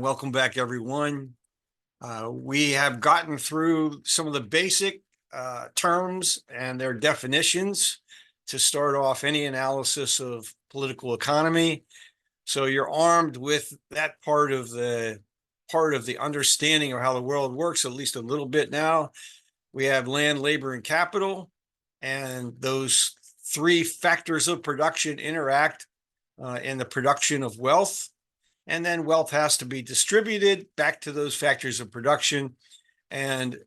Welcome back, everyone. We have gotten through some of the basic terms and their definitions to start off any analysis of political economy. So you're armed with that part of the understanding of how the world works, at least a little bit now. We have land, labor, and capital, and those three factors of production interact in the production of wealth. And then wealth has to be distributed back to those factors of production. And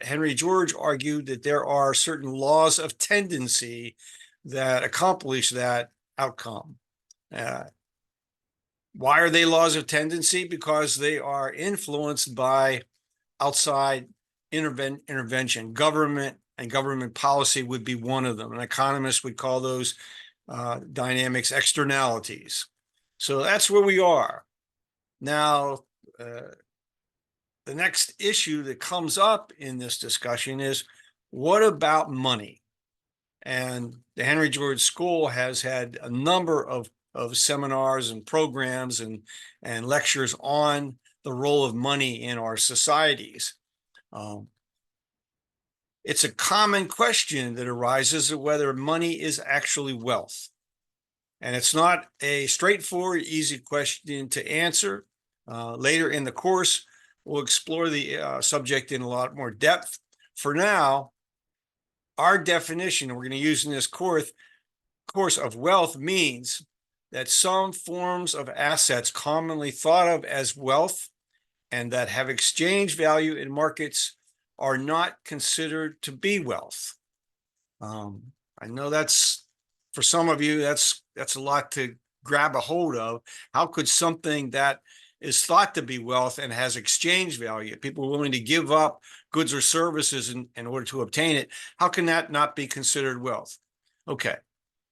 Henry George argued that there are certain laws of tendency that accomplish that outcome. Why are they laws of tendency? Because they are influenced by outside intervention. Government and government policy would be one of them. An economist would call those dynamics externalities. So that's where we are. Now, the next issue that comes up in this discussion is, what about money? And the Henry George School has had a number of seminars and programs and lectures on the role of money in our societies. It's a common question that arises of whether money is actually wealth. And it's not a straightforward, easy question to answer. Later in the course, we'll explore the subject in a lot more depth. For now, our definition we're going to use in this course of wealth means that some forms of assets commonly thought of as wealth and that have exchange value in markets are not considered to be wealth. I know that's, for some of you, that's a lot to grab a hold of. How could something that is thought to be wealth and has exchange value, people are willing to give up goods or services in order to obtain it, how can that not be considered wealth? Okay,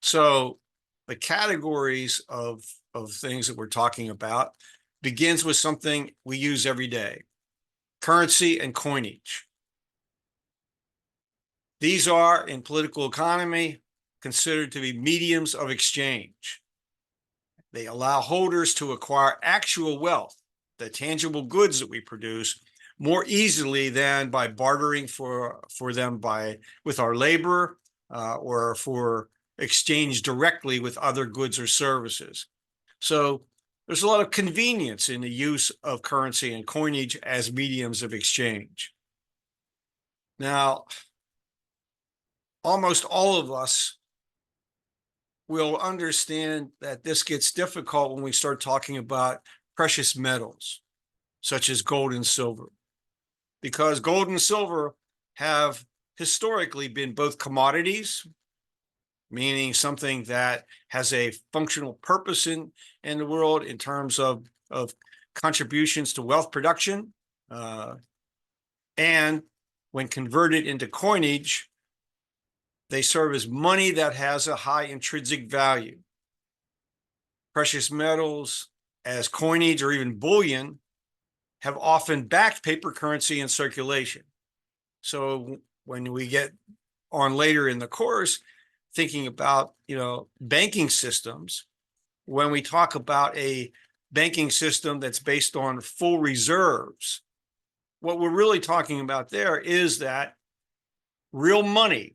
so the categories of things that we're talking about begins with something we use every day: currency and coinage. These are, in political economy, considered to be mediums of exchange. They allow holders to acquire actual wealth, the tangible goods that we produce, more easily than by bartering for them with our labor or for exchange directly with other goods or services. So there's a lot of convenience in the use of currency and coinage as mediums of exchange. Now, almost all of us will understand that this gets difficult when we start talking about precious metals, such as gold and silver, because gold and silver have historically been both commodities, meaning something that has a functional purpose in the world in terms of contributions to wealth production, and when converted into coinage, they serve as money that has a high intrinsic value. Precious metals as coinage or even bullion have often backed paper currency in circulation. So when we get on later in the course, thinking about, banking systems, when we talk about a banking system that's based on full reserves, what we're really talking about there is that real money,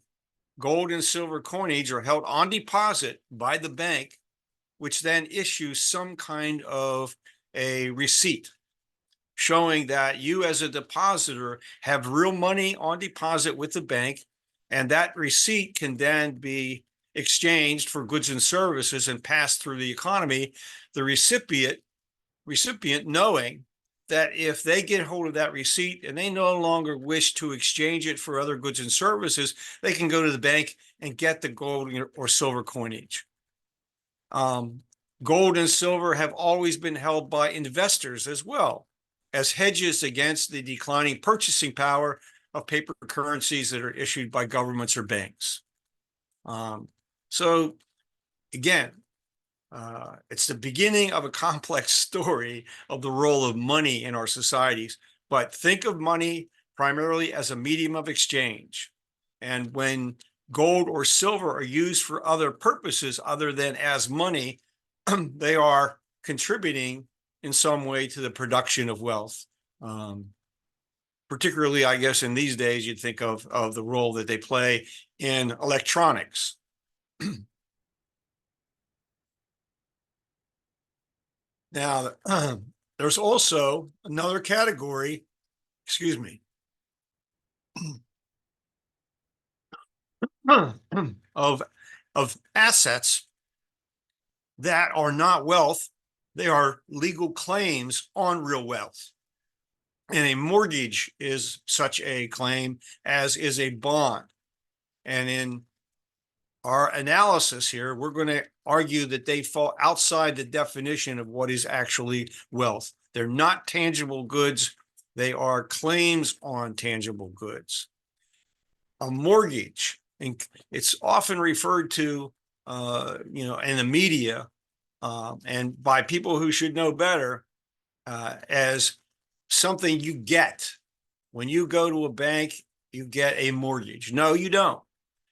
gold and silver coinage, are held on deposit by the bank, which then issues some kind of a receipt showing that you as a depositor have real money on deposit with the bank, and that receipt can then be exchanged for goods and services and passed through the economy. The recipient knowing that if they get hold of that receipt and they no longer wish to exchange it for other goods and services, they can go to the bank and get the gold or silver coinage. Gold and silver have always been held by investors as well as hedges against the declining purchasing power of paper currencies that are issued by governments or banks. So again, it's the beginning of a complex story of the role of money in our societies. But think of money primarily as a medium of exchange. And when gold or silver are used for other purposes other than as money, they are contributing in some way to the production of wealth. Particularly, I guess, in these days, you'd think of the role that they play in electronics. Now, there's also another category, excuse me, of assets that are not wealth. They are legal claims on real wealth. And a mortgage is such a claim, as is a bond. And in our analysis here, we're going to argue that they fall outside the definition of what is actually wealth. They're not tangible goods. They are claims on tangible goods. A mortgage, and it's often referred to, in the media and by people who should know better, as something you get. When you go to a bank, you get a mortgage. No, you don't.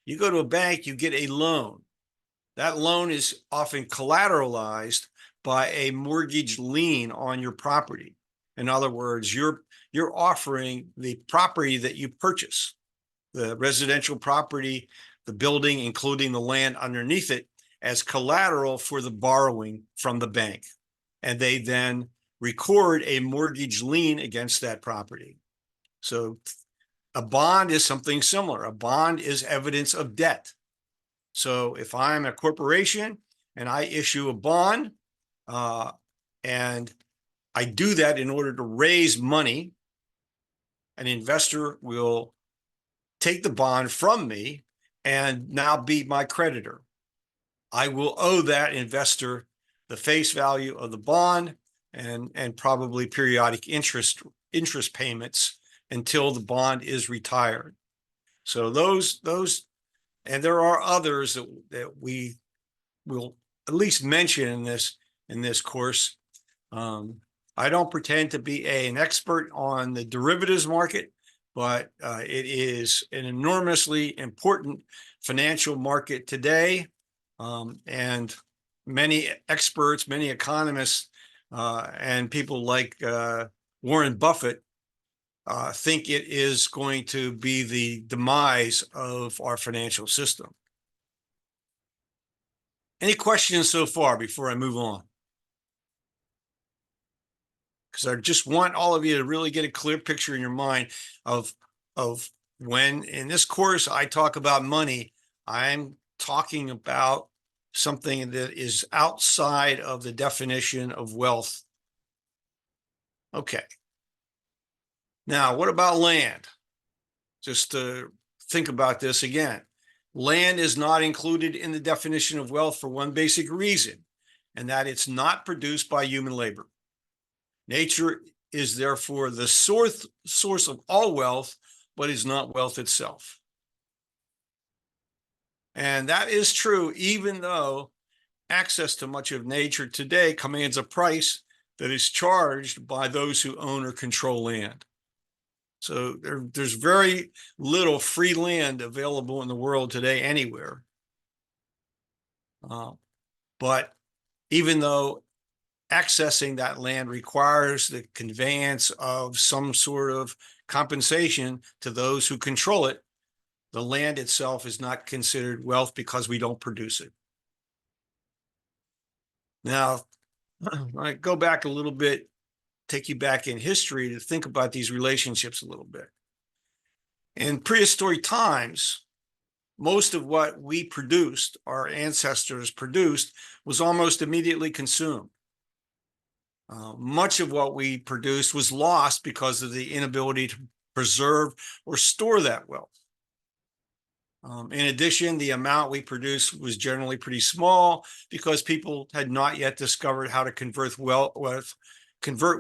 You go to a bank, you get a loan. That loan is often collateralized by a mortgage lien on your property. In other words, you're offering the property that you purchase, the residential property, the building, including the land underneath it, as collateral for the borrowing from the bank. And they then record a mortgage lien against that property. So a bond is something similar. A bond is evidence of debt. So if I'm a corporation and I issue a bond, and I do that in order to raise money, an investor will take the bond from me and now be my creditor. I will owe that investor the face value of the bond and probably periodic interest payments until the bond is retired. So those, and there are others that we will at least mention in this course. I don't pretend to be an expert on the derivatives market, but it is an enormously important financial market today. And many experts, many economists, and people like Warren Buffett think it is going to be the demise of our financial system. Any questions so far before I move on? Because I just want all of you to really get a clear picture in your mind of when in this course I talk about money, I'm talking about something that is outside of the definition of wealth. Okay. Now, what about land? Just to think about this again. Land is not included in the definition of wealth for one basic reason, and that it's not produced by human labor. Nature is therefore the source of all wealth, but is not wealth itself. And that is true even though access to much of nature today commands a price that is charged by those who own or control land. So there's very little free land available in the world today anywhere. But even though accessing that land requires the conveyance of some sort of compensation to those who control it, the land itself is not considered wealth because we don't produce it. Now, I go back a little bit, take you back in history to think about these relationships a little bit. In prehistoric times, most of what we produced, our ancestors produced, was almost immediately consumed. Much of what we produced was lost because of the inability to preserve or store that wealth. In addition, the amount we produced was generally pretty small because people had not yet discovered how to convert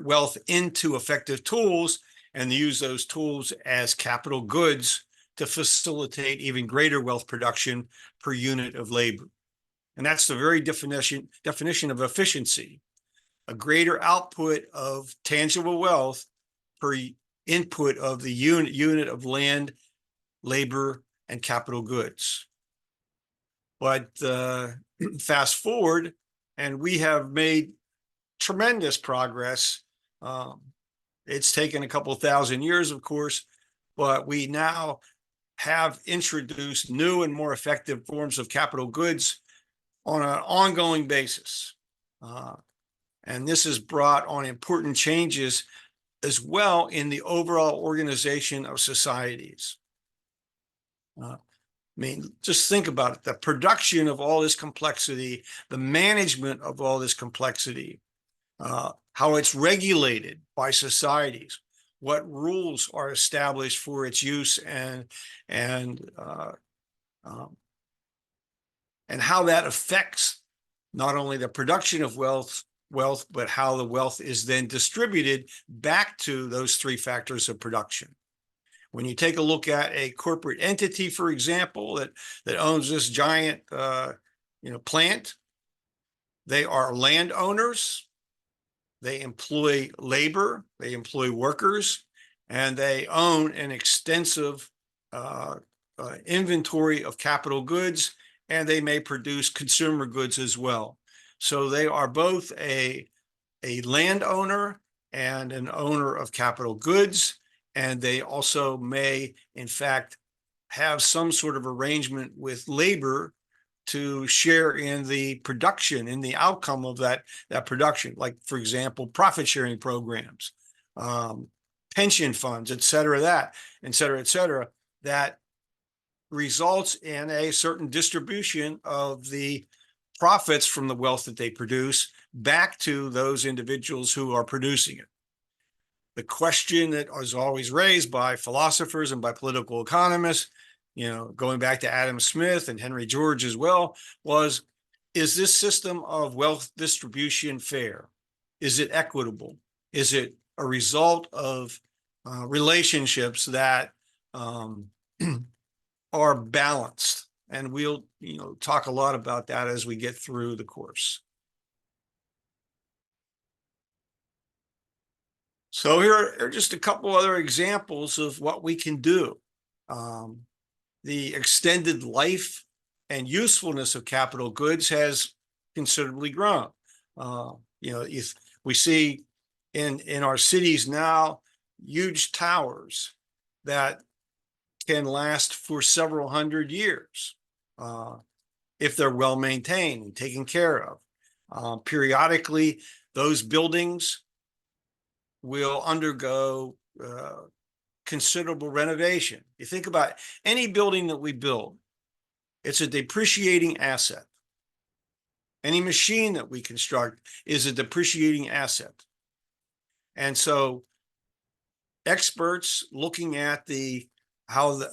wealth into effective tools and use those tools as capital goods to facilitate even greater wealth production per unit of labor. And that's the very definition of efficiency. A greater output of tangible wealth per input of the unit of land, labor, and capital goods. But fast forward, and we have made tremendous progress. It's taken a couple thousand years, of course, but we now have introduced new and more effective forms of capital goods on an ongoing basis. And this has brought on important changes as well in the overall organization of societies. I mean, just think about it, the production of all this complexity, the management of all this complexity, how it's regulated by societies, what rules are established for its use, and how that affects not only the production of wealth, but how the wealth is then distributed back to those three factors of production. When you take a look at a corporate entity, for example, that owns this giant plant, they are landowners, they employ labor, they employ workers, and they own an extensive inventory of capital goods, and they may produce consumer goods as well. So they are both a landowner and an owner of capital goods, and they also may, in fact, have some sort of arrangement with labor to share in the production, in the outcome of that production, like, for example, profit sharing programs, pension funds, et cetera, that results in a certain distribution of the profits from the wealth that they produce back to those individuals who are producing it. The question that is always raised by philosophers and by political economists, going back to Adam Smith and Henry George as well, was, is this system of wealth distribution fair? Is it equitable? Is it a result of relationships that are balanced? And we'll talk a lot about that as we get through the course. So here are just a couple other examples of what we can do. The extended life and usefulness of capital goods has considerably grown. We see in our cities now huge towers that can last for several hundred years if they're well maintained and taken care of. Periodically, those buildings will undergo considerable renovation. You think about any building that we build, it's a depreciating asset. Any machine that we construct is a depreciating asset. And so experts looking at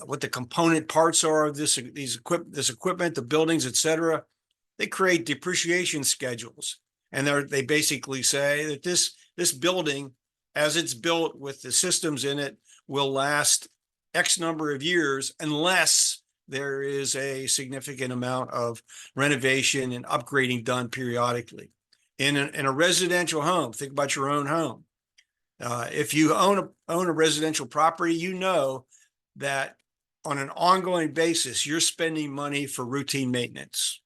what the component parts are of this equipment, the buildings, et cetera, they create depreciation schedules. And they basically say that this building, as it's built with the systems in it, will last X number of years unless there is a significant amount of renovation and upgrading done periodically. In a residential home, think about your own home. If you own a residential property, you know that on an ongoing basis, you're spending money for routine maintenance.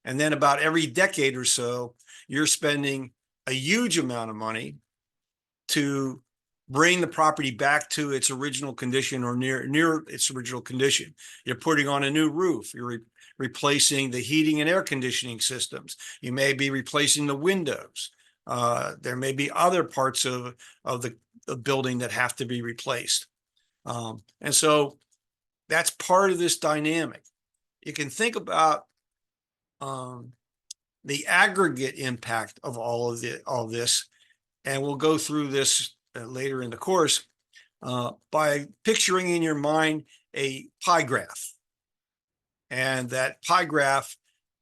And then about every decade or so, you're spending a huge amount of money to bring the property back to its original condition or near its original condition. You're putting on a new roof. You're replacing the heating and air conditioning systems. You may be replacing the windows. There may be other parts of the building that have to be replaced. And so that's part of this dynamic. You can think about the aggregate impact of all this, and we'll go through this later in the course by picturing in your mind a pie graph. And that pie graph,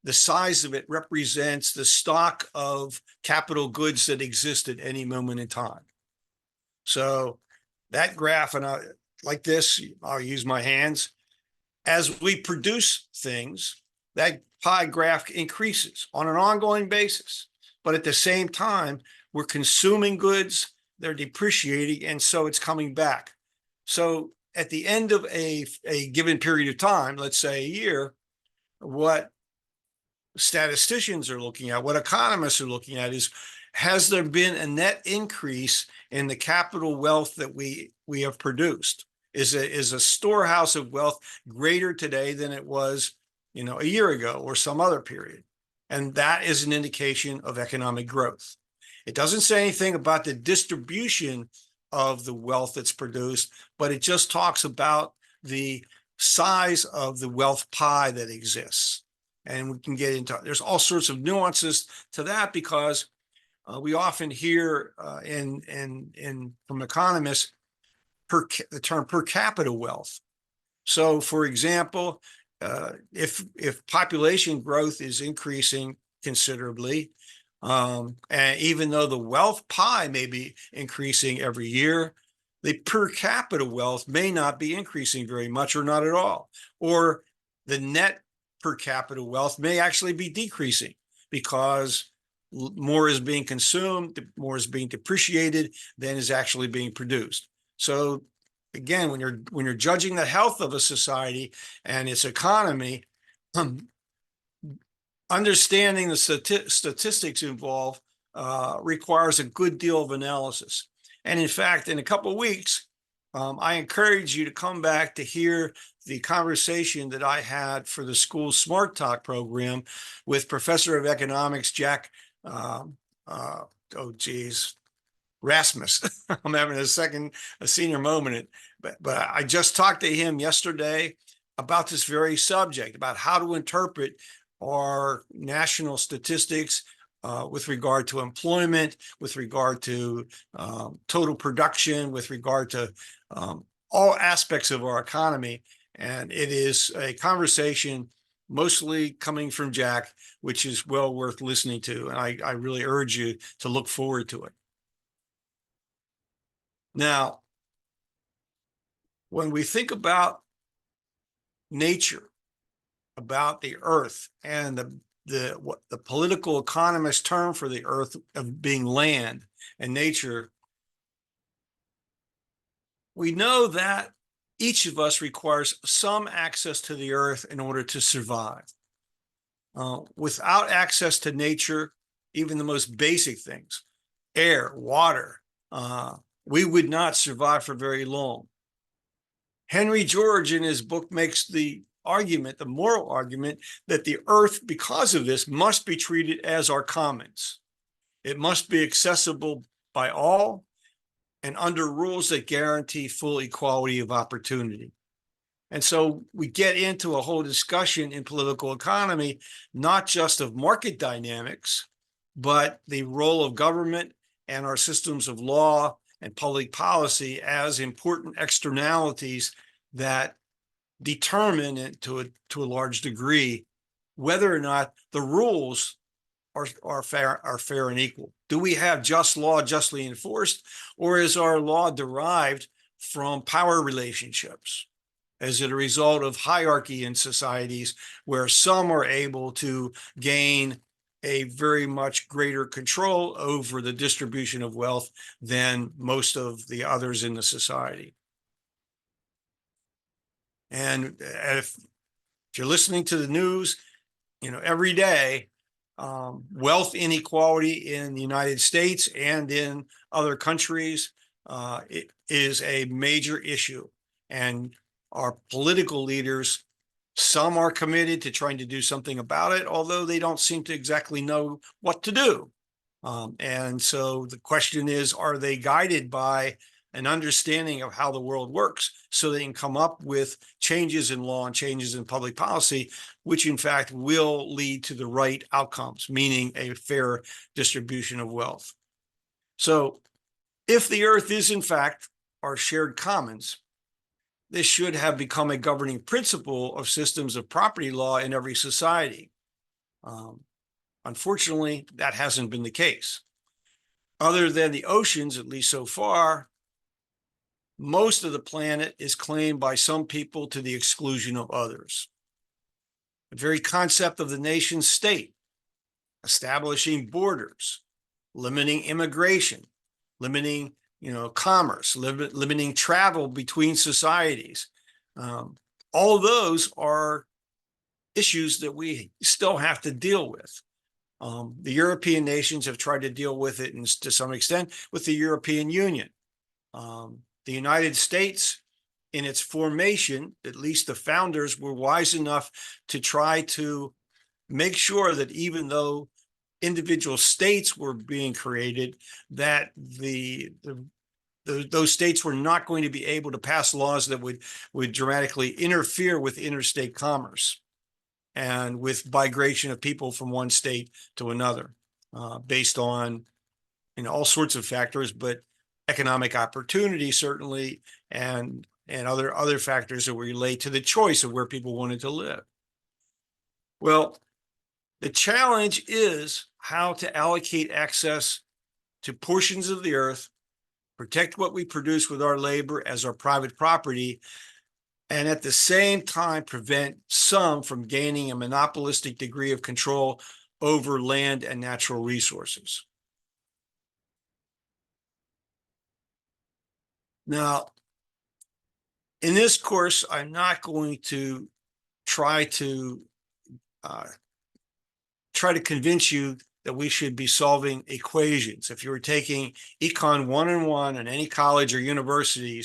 the size of it represents the stock of capital goods that exist at any moment in time. So that graph, and like this, I'll use my hands. As we produce things, that pie graph increases on an ongoing basis. But at the same time, we're consuming goods, they're depreciating, and so it's coming back. So at the end of a given period of time, let's say a year, what statisticians are looking at, what economists are looking at is has there been a net increase in the capital wealth that we have produced? Is a storehouse of wealth greater today than it was, a year ago or some other period? And that is an indication of economic growth. It doesn't say anything about the distribution of the wealth that's produced, but it just talks about the size of the wealth pie that exists. And we can get into, there's all sorts of nuances to that, because we often hear from economists the term per capita wealth. So, for example, if population growth is increasing considerably, and even though the wealth pie may be increasing every year, the per capita wealth may not be increasing very much or not at all. Or the net per capita wealth may actually be decreasing because more is being consumed, more is being depreciated than is actually being produced. So again, when you're judging the health of a society and its economy, understanding the statistics involved requires a good deal of analysis. And in fact, in a couple of weeks, I encourage you to come back to hear the conversation that I had for the school Smart Talk program with Professor of Economics Jack Rasmus. I'm having a senior moment, but I just talked to him yesterday about this very subject, about how to interpret our national statistics with regard to employment, with regard to total production, with regard to all aspects of our economy. And it is a conversation mostly coming from Jack, which is well worth listening to. And I really urge you to look forward to it. Now, when we think about nature, about the earth, and what the political economist term for the earth of being land and nature, we know that each of us requires some access to the earth in order to survive. Without access to nature, even the most basic things, air, water, we would not survive for very long. Henry George, in his book, makes the argument, the moral argument, that the earth, because of this, must be treated as our commons. It must be accessible by all and under rules that guarantee full equality of opportunity. And so we get into a whole discussion in political economy, not just of market dynamics, but the role of government and our systems of law and public policy as important externalities that determine to a large degree whether or not the rules are fair and equal. Do we have just law justly enforced, or is our law derived from power relationships? As a result of hierarchy in societies where some are able to gain a very much greater control over the distribution of wealth than most of the others in the society. And if you're listening to the news, every day, wealth inequality in the United States and in other countries, it is a major issue. And our political leaders, some are committed to trying to do something about it, although they don't seem to exactly know what to do. And so the question is, are they guided by an understanding of how the world works so they can come up with changes in law and changes in public policy, which in fact will lead to the right outcomes, meaning a fair distribution of wealth. So if the earth is in fact our shared commons, this should have become a governing principle of systems of property law in every society. Unfortunately, that hasn't been the case. Other than the oceans, at least so far, most of the planet is claimed by some people to the exclusion of others. The very concept of the nation state, establishing borders, limiting immigration, limiting commerce, limiting travel between societies. All those are issues that we still have to deal with. The European nations have tried to deal with it, and to some extent with the European Union. The United States, in its formation, at least the founders were wise enough to try to make sure that even though individual states were being created, that those states were not going to be able to pass laws that would dramatically interfere with interstate commerce and with migration of people from one state to another, based on all sorts of factors, but economic opportunity certainly, and other factors that relate to the choice of where people wanted to live. Well, the challenge is how to allocate access to portions of the earth, protect what we produce with our labor as our private property, and at the same time prevent some from gaining a monopolistic degree of control over land and natural resources. Now, in this course, I'm not going to try to convince you that we should be solving equations. If you were taking Econ 101 in any college or university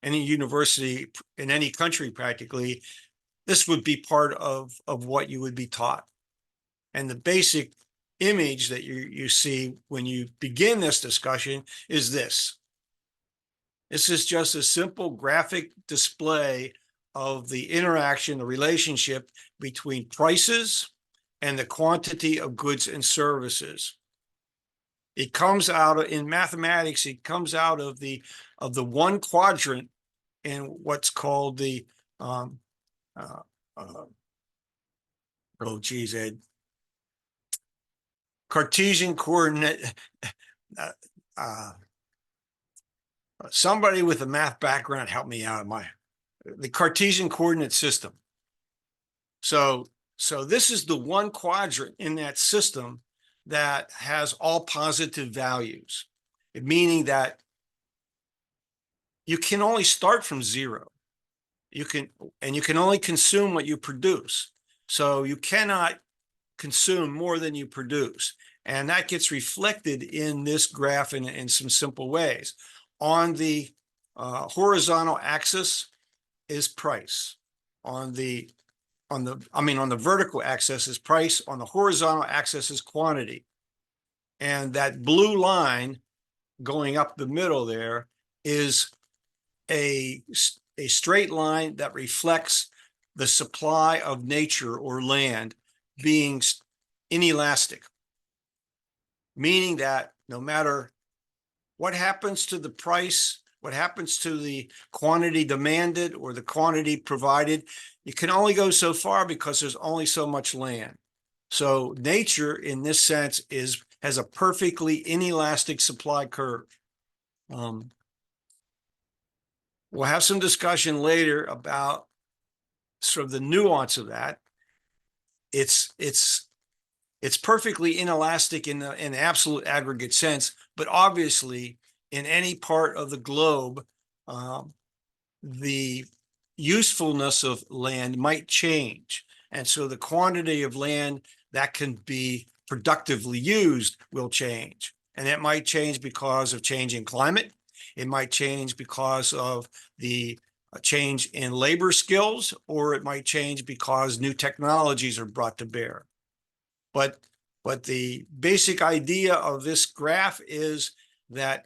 in any country practically, this would be part of what you would be taught. And the basic image that you see when you begin this discussion is this. This is just a simple graphic display of the interaction, the relationship between prices and the quantity of goods and services. It comes out in mathematics, it comes out of the one quadrant in what's called the Ed, Cartesian coordinate. Somebody with a math background help me out. The Cartesian coordinate system. So this is the one quadrant in that system that has all positive values, meaning that you can only start from zero. You can only consume what you produce. So you cannot consume more than you produce. And that gets reflected in this graph in some simple ways. On the horizontal axis is price. On the vertical axis is price. On the horizontal axis is quantity. And that blue line going up the middle there is a straight line that reflects the supply of nature or land being inelastic, meaning that no matter what happens to the price, what happens to the quantity demanded or the quantity provided, you can only go so far because there's only so much land. So nature, in this sense, has a perfectly inelastic supply curve. We'll have some discussion later about sort of the nuance of that. It's perfectly inelastic in the absolute aggregate sense, but obviously in any part of the globe, the usefulness of land might change. And so the quantity of land that can be productively used will change. And it might change because of changing climate. It might change because of the change in labor skills, or it might change because new technologies are brought to bear. But the basic idea of this graph is that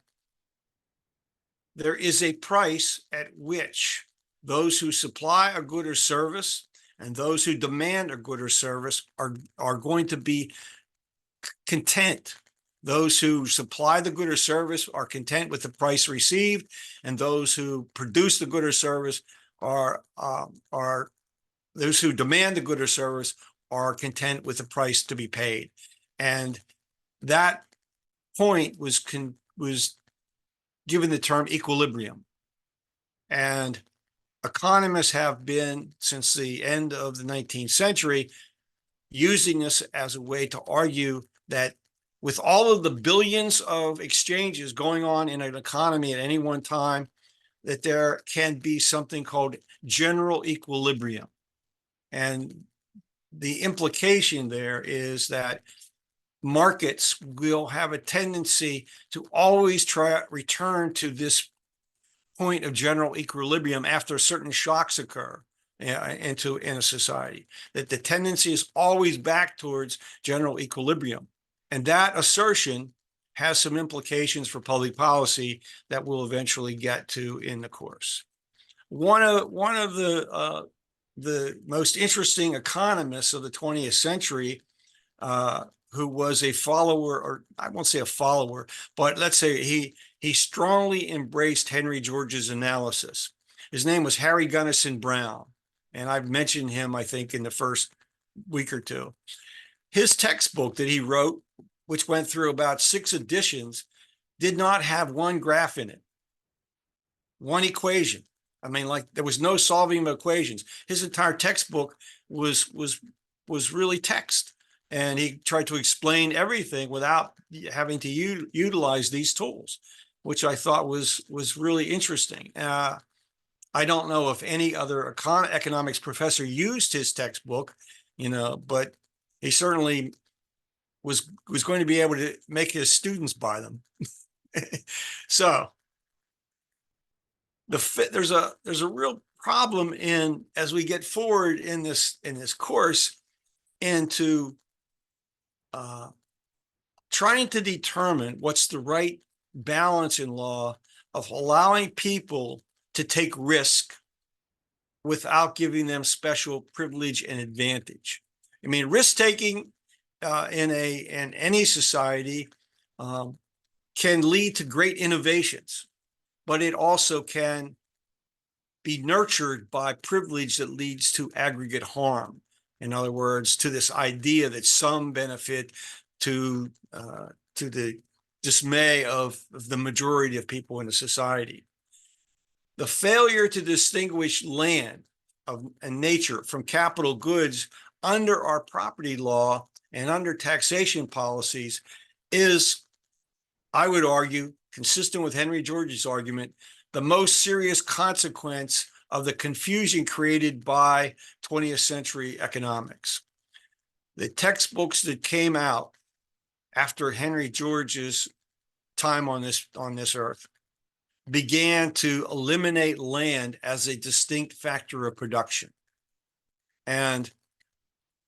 there is a price at which those who supply a good or service and those who demand a good or service are going to be content. Those who supply the good or service are content with the price received, and those who produce the good or service are those who demand the good or service are content with the price to be paid. And that point was given the term equilibrium. And economists have been, since the end of the 19th century, using this as a way to argue that with all of the billions of exchanges going on in an economy at any one time, that there can be something called general equilibrium. And the implication there is that markets will have a tendency to always try return to this point of general equilibrium after certain shocks occur in a society, that the tendency is always back towards general equilibrium. And that assertion has some implications for public policy that we'll eventually get to in the course. One of the most interesting economists of the 20th century, who was a follower, or I won't say a follower, but let's say he strongly embraced Henry George's analysis. His name was Harry Gunnison Brown, and I've mentioned him, I think, in the first week or two. His textbook that he wrote, which went through about 6 editions, did not have one graph in it, one equation. I mean, like, there was no solving of equations. His entire textbook was really text, and he tried to explain everything without having to utilize these tools, which I thought was really interesting. I don't know if any other economics professor used his textbook, but he certainly was going to be able to make his students buy them. So there's a real problem as we get forward in this course into trying to determine what's the right balance in law of allowing people to take risk without giving them special privilege and advantage. I mean, risk taking in any society can lead to great innovations, but it also can be nurtured by privilege that leads to aggregate harm. In other words, to this idea that some benefit to the dismay of the majority of people in a society. The failure to distinguish land and nature from capital goods under our property law and under taxation policies is, I would argue, consistent with Henry George's argument, the most serious consequence of the confusion created by 20th century economics. The textbooks that came out after Henry George's time on this earth began to eliminate land as a distinct factor of production. And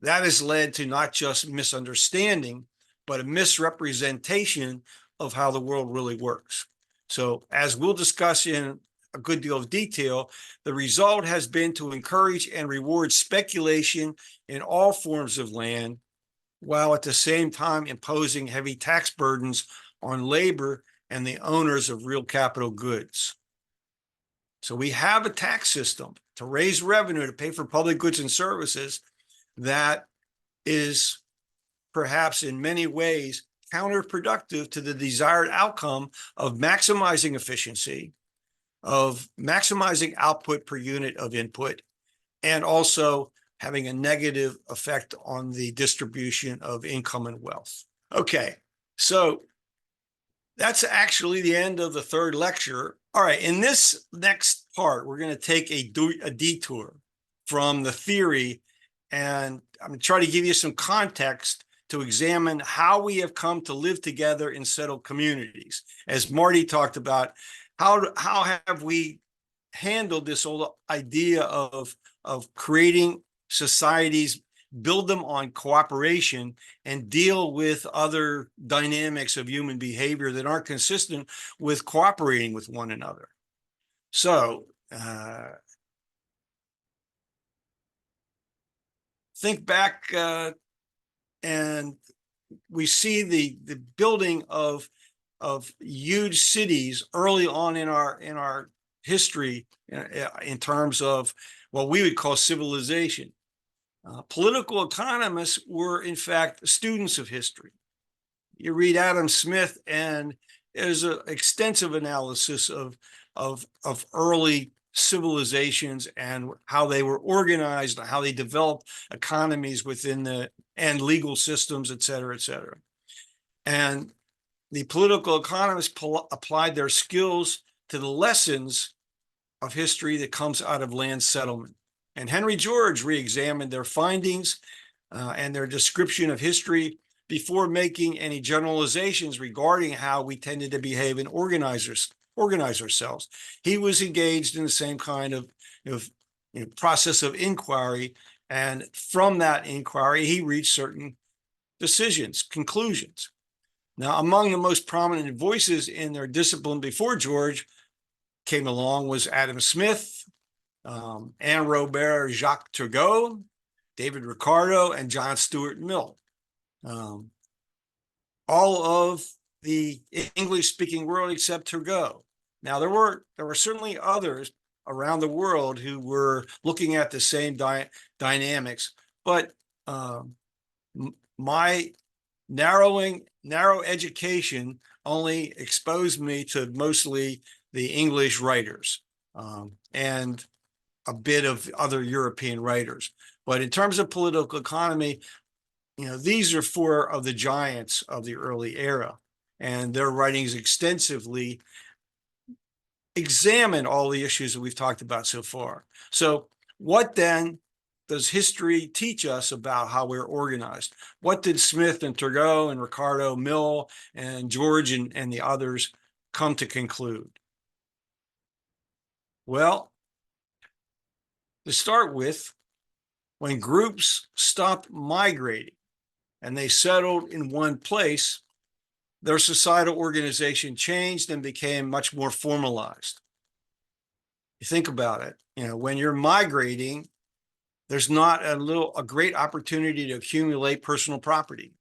that has led to not just misunderstanding, but a misrepresentation of how the world really works. So as we'll discuss in a good deal of detail, the result has been to encourage and reward speculation in all forms of land, while at the same time imposing heavy tax burdens on labor and the owners of real capital goods. So we have a tax system to raise revenue to pay for public goods and services that is perhaps in many ways counterproductive to the desired outcome of maximizing efficiency, of maximizing output per unit of input, and also having a negative effect on the distribution of income and wealth. Okay, so that's actually the end of the third lecture. All right, in this next part, we're going to take a detour from the theory, and I'm going to try to give you some context to examine how we have come to live together in settled communities. As Marty talked about, how have we handled this whole idea of creating societies, build them on cooperation, and deal with other dynamics of human behavior that aren't consistent with cooperating with one another. So think back, and we see the building of huge cities early on in our history in terms of what we would call civilization. Political economists were, in fact, students of history. You read Adam Smith, and there's an extensive analysis of early civilizations and how they were organized, how they developed economies within and legal systems, et cetera, et cetera. And the political economists applied their skills to the lessons of history that comes out of land settlement. And Henry George re-examined their findings and their description of history before making any generalizations regarding how we tended to behave and organize ourselves. He was engaged in the same kind of process of inquiry, and from that inquiry, he reached certain decisions, conclusions. Now, among the most prominent voices in their discipline before George came along was Adam Smith, Anne Robert, Jacques Turgot, David Ricardo, and John Stuart Mill. All of the English-speaking world except Turgot. Now, there were certainly others around the world who were looking at the same dynamics, but my narrow education only exposed me to mostly the English writers and a bit of other European writers. But in terms of political economy, these are four of the giants of the early era, and their writings extensively examine all the issues that we've talked about so far. So what then does history teach us about how we're organized? What did Smith and Turgot and Ricardo, Mill and George and the others come to conclude? Well, to start with, when groups stopped migrating and they settled in one place, their societal organization changed and became much more formalized. You think about it, when you're migrating, there's not a great opportunity to accumulate personal property.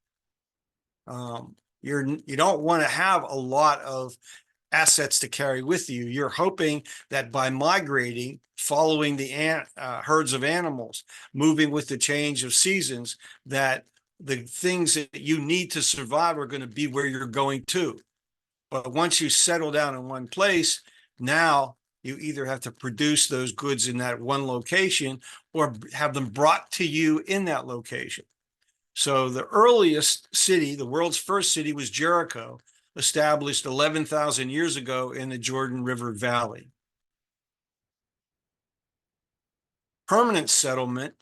You don't want to have a lot of assets to carry with you. You're hoping that by migrating, following the herds of animals, moving with the change of seasons, that the things that you need to survive are going to be where you're going to. But once you settle down in one place, now you either have to produce those goods in that one location or have them brought to you in that location. So the earliest city, the world's first city, was Jericho, established 11,000 years ago in the Jordan River Valley. Permanent settlement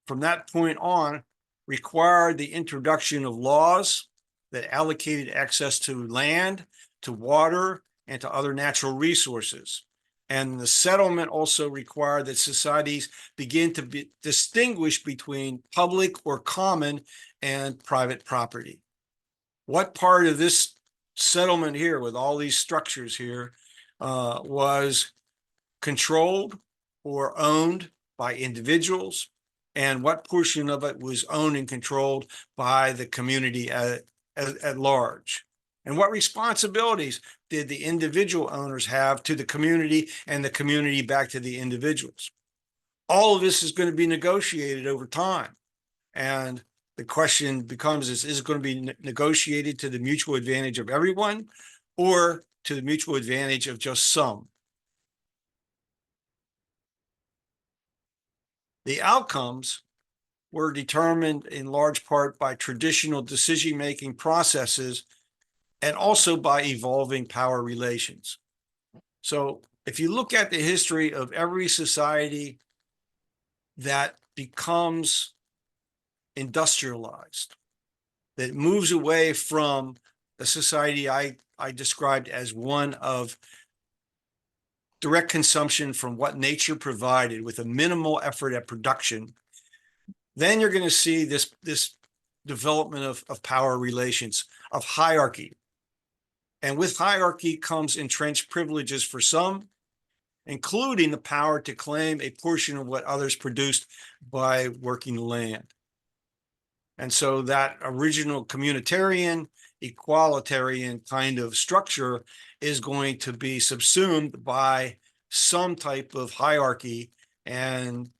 from that point on required the introduction of laws that allocated access to land, to water, and to other natural resources. And the settlement also required that societies begin to distinguish between public or common and private property. What part of this settlement here, with all these structures here, was controlled or owned by individuals, and what portion of it was owned and controlled by the community at large? And what responsibilities did the individual owners have to the community and the community back to the individuals? All of this is going to be negotiated over time. And the question becomes, is it going to be negotiated to the mutual advantage of everyone or to the mutual advantage of just some? The outcomes were determined in large part by traditional decision-making processes and also by evolving power relations. So if you look at the history of every society that becomes industrialized, that moves away from the society I described as one of direct consumption from what nature provided with a minimal effort at production, then you're going to see this development of power relations, of hierarchy. And with hierarchy comes entrenched privileges for some, including the power to claim a portion of what others produced by working the land. And so that original communitarian, equalitarian kind of structure is going to be subsumed by some type of hierarchy and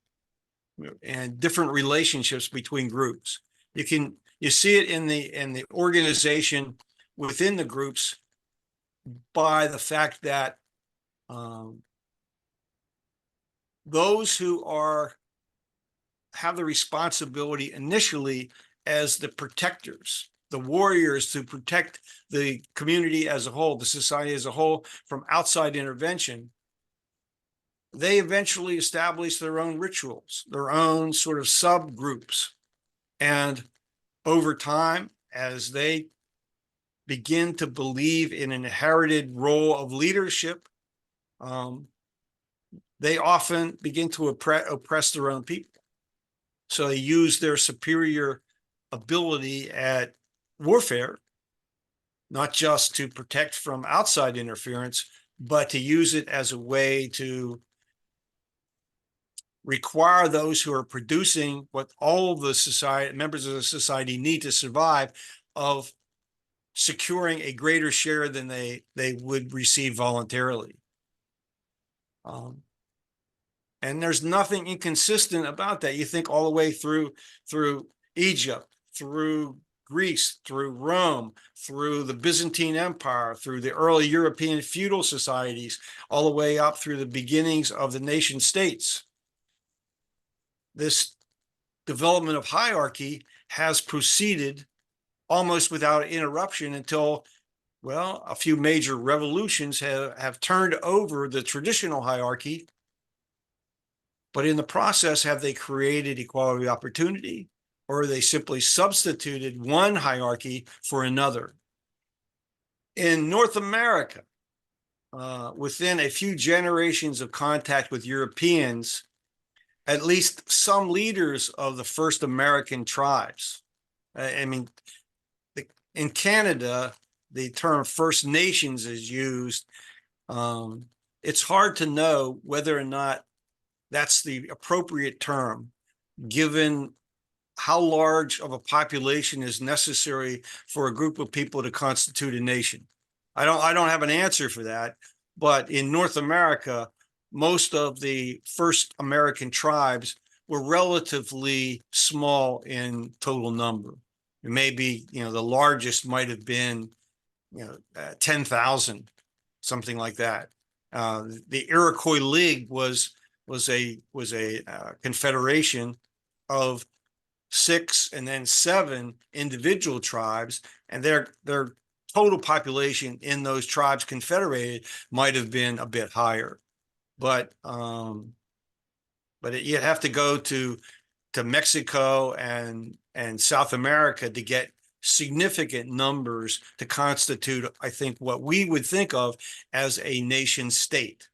different relationships between groups. You see it in the organization within the groups by the fact that those who have the responsibility initially as the protectors, the warriors to protect the community as a whole, the society as a whole from outside intervention, they eventually establish their own rituals, their own sort of subgroups. And over time, as they begin to believe in an inherited role of leadership, they often begin to oppress their own people. So they use their superior ability at warfare, not just to protect from outside interference, but to use it as a way to require those who are producing what all of the society members of the society need to survive of securing a greater share than they would receive voluntarily. And there's nothing inconsistent about that. You think all the way through Egypt, through Greece, through Rome, through the Byzantine Empire, through the early European feudal societies, all the way up through the beginnings of the nation states. This development of hierarchy has proceeded almost without interruption until, well, a few major revolutions have turned over the traditional hierarchy. But in the process, have they created equality of opportunity, or are they simply substituted one hierarchy for another? In North America, within a few generations of contact with Europeans, at least some leaders of the first American tribes, I mean, in Canada, the term First Nations is used. It's hard to know whether or not that's the appropriate term, given how large of a population is necessary for a group of people to constitute a nation. I don't have an answer for that, but in North America, most of the first American tribes were relatively small in total number. Maybe, the largest might have been, 10,000, something like that. The Iroquois League was a confederation of 6 and then 7 individual tribes, and their total population in those tribes confederated might have been a bit higher. But you have to go to Mexico and South America to get significant numbers to constitute, I think, what we would think of as a nation state,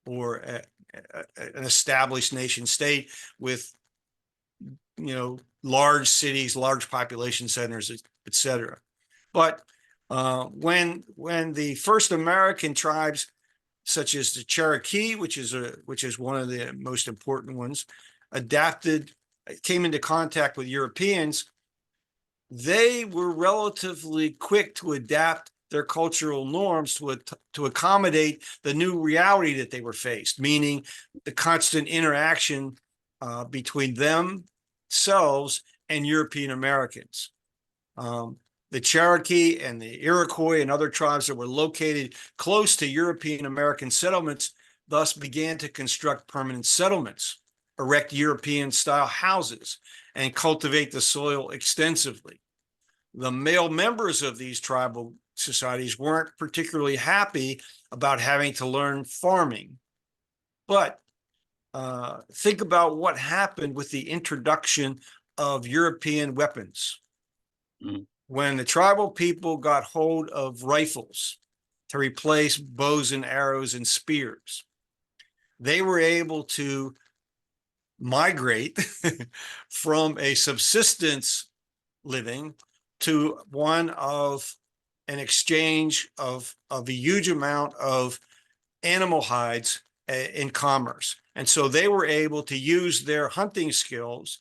or an established nation state with, large cities, large population centers, et cetera. But when the first American tribes, such as the Cherokee, which is one of the most important ones, came into contact with Europeans, they were relatively quick to adapt their cultural norms to accommodate the new reality that they were faced, meaning the constant interaction between themselves and European Americans. The Cherokee and the Iroquois and other tribes that were located close to European American settlements thus began to construct permanent settlements, erect European-style houses, and cultivate the soil extensively. The male members of these tribal societies weren't particularly happy about having to learn farming. But think about what happened with the introduction of European weapons. Mm. When the tribal people got hold of rifles to replace bows and arrows and spears, they were able to migrate from a subsistence living to one of an exchange of a huge amount of animal hides in commerce. And so they were able to use their hunting skills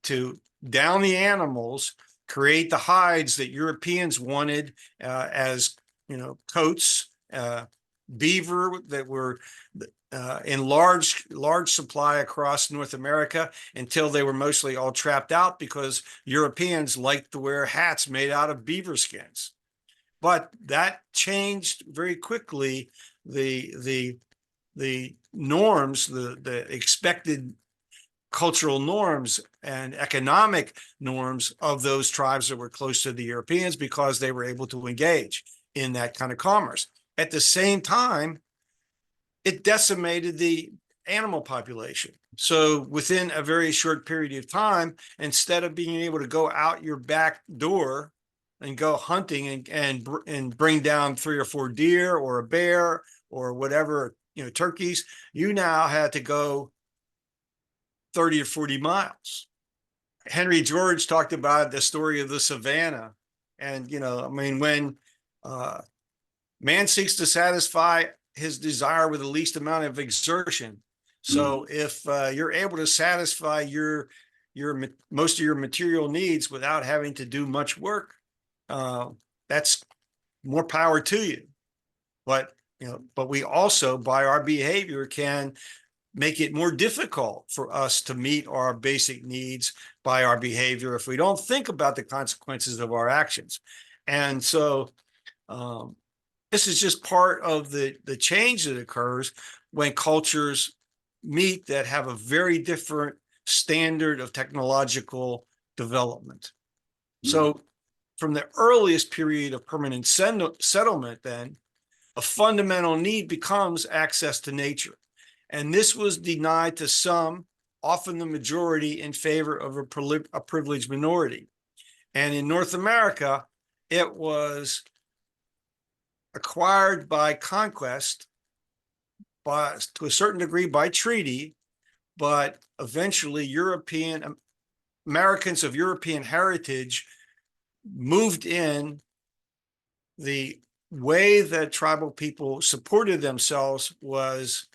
to down the animals, create the hides that Europeans wanted as, coats, beaver that were in large supply across North America, until they were mostly all trapped out because Europeans liked to wear hats made out of beaver skins. But that changed very quickly the norms, the expected cultural norms and economic norms of those tribes that were close to the Europeans, because they were able to engage in that kind of commerce. At the same time, it decimated the animal population. So within a very short period of time, instead of being able to go out your back door and go hunting and bring down 3 or 4 deer or a bear or whatever, turkeys. You now had to go 30 or 40 miles. Henry George talked about the story of the savannah. And, when man seeks to satisfy his desire with the least amount of exertion. So if you're able to satisfy your most of your material needs without having to do much work, that's more power to you. But we also, by our behavior, can make it more difficult for us to meet our basic needs by our behavior if we don't think about the consequences of our actions. And so this is just part of the change that occurs when cultures meet that have a very different standard of technological development. So from the earliest period of permanent settlement, then, a fundamental need becomes access to nature. And this was denied to some, often the majority, in favor of a privileged minority. And in North America, it was acquired by conquest, to a certain degree by treaty, but eventually Americans of European heritage moved in. The way that tribal people supported themselves was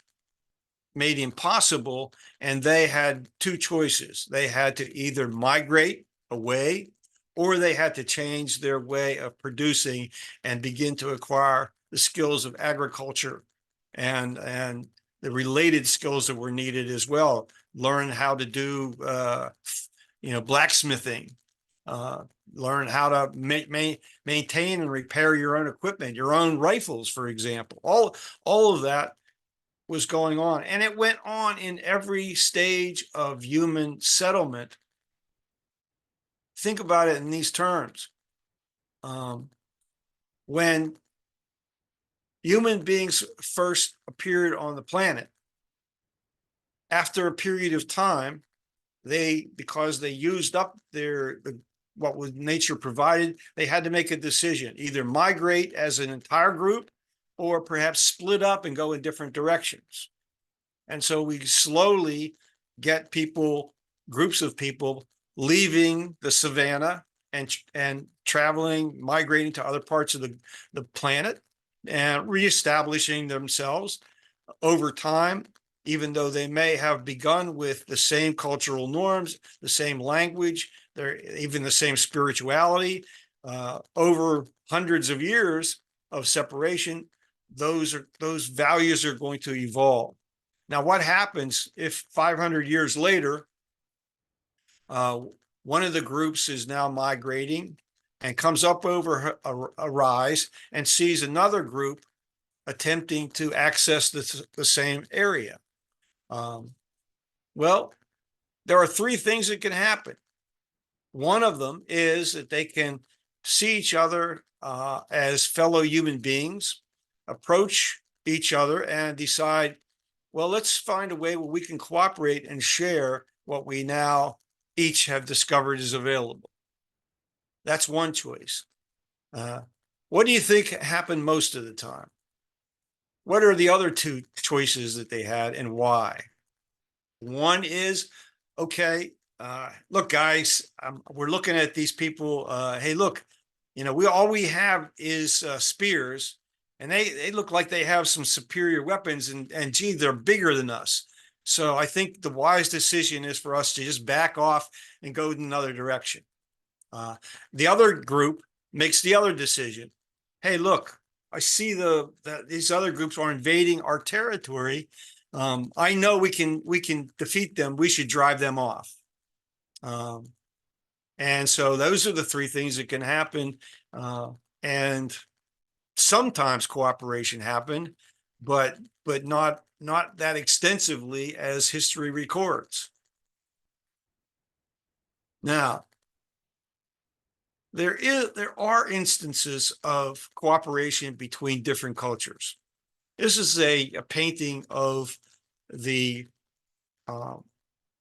made impossible, and they had 2 choices. They had to either migrate away, or they had to change their way of producing and begin to acquire the skills of agriculture and the related skills that were needed as well. Learn how to do blacksmithing, learn how to maintain and repair your own equipment, your own rifles, for example. All of that was going on, and it went on in every stage of human settlement. Think about it in these terms. When human beings first appeared on the planet, after a period of time, because they used up what was nature provided, they had to make a decision: either migrate as an entire group, or perhaps split up and go in different directions. And so we slowly get groups of people leaving the savannah and traveling, migrating to other parts of the planet and reestablishing themselves over time, even though they may have begun with the same cultural norms, the same language, even the same spirituality. Over hundreds of years of separation, those values are going to evolve. Now, what happens if 500 years later, one of the groups is now migrating and comes up over a rise and sees another group attempting to access the same area? Well, there are 3 things that can happen. One of them is that they can see each other as fellow human beings, approach each other and decide, well, let's find a way where we can cooperate and share what we now each have discovered is available. That's one choice. What do you think happened most of the time? What are the other 2 choices that they had, and why? One is, okay, look, guys, we're looking at these people. Hey, look, all we have is spears, and they look like they have some superior weapons, and gee, they're bigger than us. So I think the wise decision is for us to just back off and go in another direction. The other group makes the other decision. Hey, look, I see these other groups are invading our territory. I know we can defeat them. We should drive them off. And so those are the 3 things that can happen. And sometimes cooperation happened, but not that extensively as history records. Now, there are instances of cooperation between different cultures. This is a painting of the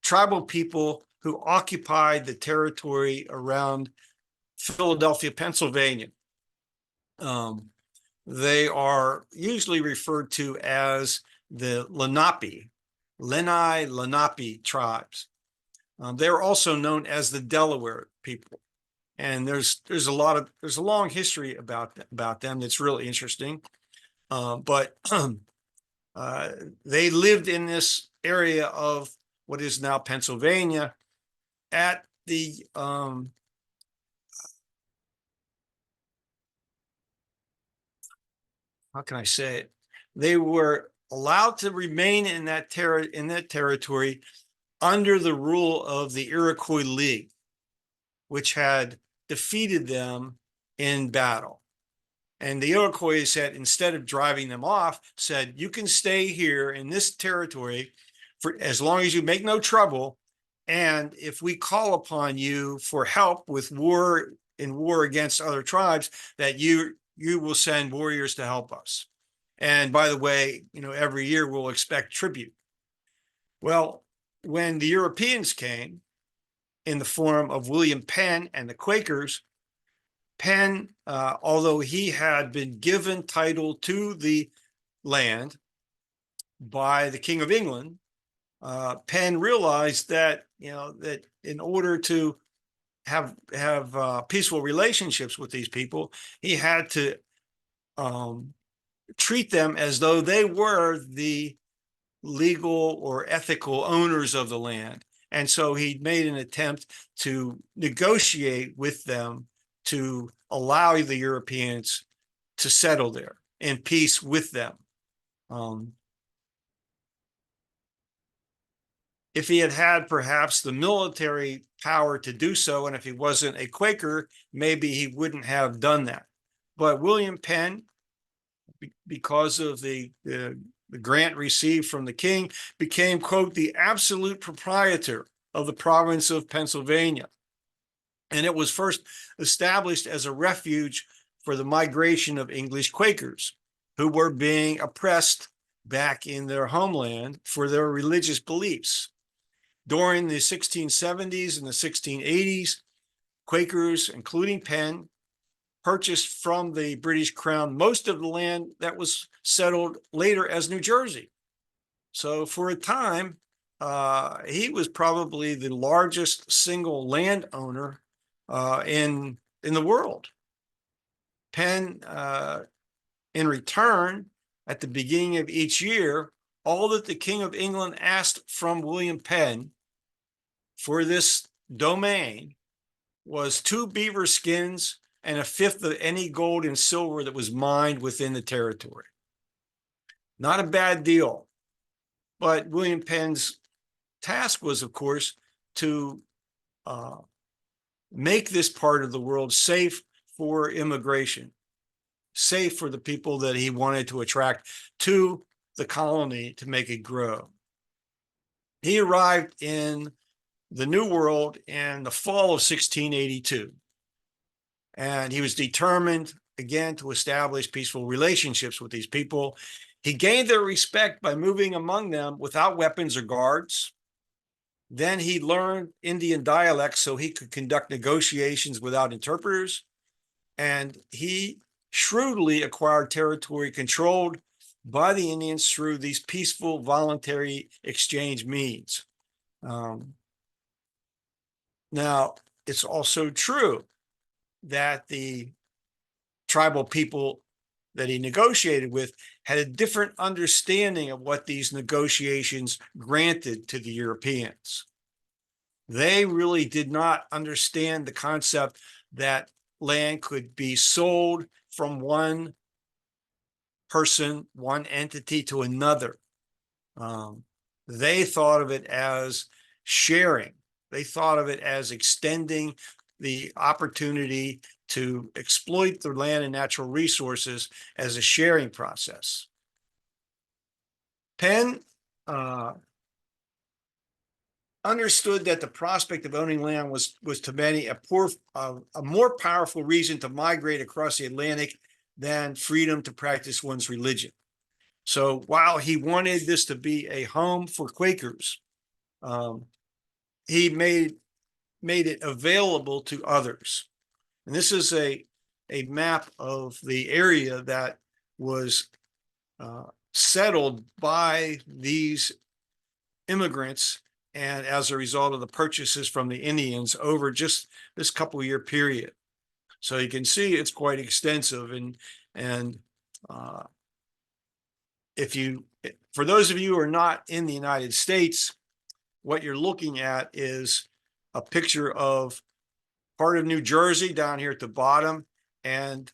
tribal people who occupied the territory around Philadelphia, Pennsylvania. They are usually referred to as the Lenape tribes. They're also known as the Delaware people. And there's a long history about them that's really interesting. But they lived in this area of what is now Pennsylvania at the how can I say it? They were allowed to remain in that territory under the rule of the Iroquois League, which had defeated them in battle. And the Iroquois said, instead of driving them off, said, you can stay here in this territory for as long as you make no trouble. And if we call upon you for help with war against other tribes, that you will send warriors to help us. And by the way, every year we'll expect tribute. Well, when the Europeans came in the form of William Penn and the Quakers, Penn, although he had been given title to the land by the King of England, Penn realized that that in order to have peaceful relationships with these people, he had to treat them as though they were the legal or ethical owners of the land. And so he made an attempt to negotiate with them to allow the Europeans to settle there in peace with them. If he had perhaps the military power to do so, and if he wasn't a Quaker, maybe he wouldn't have done that. But William Penn, because of the grant received from the king, became, quote, the absolute proprietor of the province of Pennsylvania. And it was first established as a refuge for the migration of English Quakers who were being oppressed back in their homeland for their religious beliefs. During the 1670s and the 1680s, Quakers, including Penn, purchased from the British Crown most of the land that was settled later as New Jersey. So for a time, he was probably the largest single landowner in the world. Penn, in return, at the beginning of each year, all that the King of England asked from William Penn for this domain was 2 beaver skins and a fifth of any gold and silver that was mined within the territory. Not a bad deal. But William Penn's task was, of course, to make this part of the world safe for immigration, safe for the people that he wanted to attract to the colony to make it grow. He arrived in the New World in the fall of 1682. And he was determined, again, to establish peaceful relationships with these people. He gained their respect by moving among them without weapons or guards. Then he learned Indian dialects so he could conduct negotiations without interpreters. And he shrewdly acquired territory controlled by the Indians through these peaceful voluntary exchange means. Now, it's also true that the tribal people that he negotiated with had a different understanding of what these negotiations granted to the Europeans. They really did not understand the concept that land could be sold from one person, one entity to another. They thought of it as sharing. They thought of it as extending the opportunity to exploit the land and natural resources as a sharing process. Penn understood that the prospect of owning land was to many a more powerful reason to migrate across the Atlantic than freedom to practice one's religion. So while he wanted this to be a home for Quakers, he made it available to others. And this is a map of the area that was settled by these immigrants, and as a result of the purchases from the Indians over just this couple-year period. So you can see it's quite extensive. And if you, for those of you who are not in the United States, what you're looking at is a picture of part of New Jersey down here at the bottom, and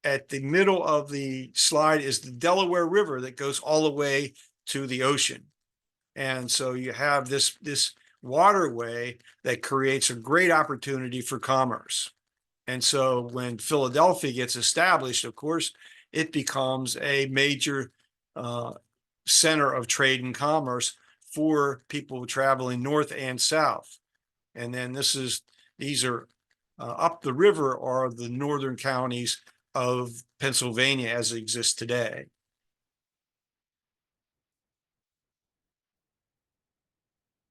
at the middle of the slide is the Delaware River that goes all the way to the ocean. And so you have this waterway that creates a great opportunity for commerce. And so when Philadelphia gets established, of course, it becomes a major center of trade and commerce for people traveling north and south. And then these are up the river are the northern counties of Pennsylvania as it exists today.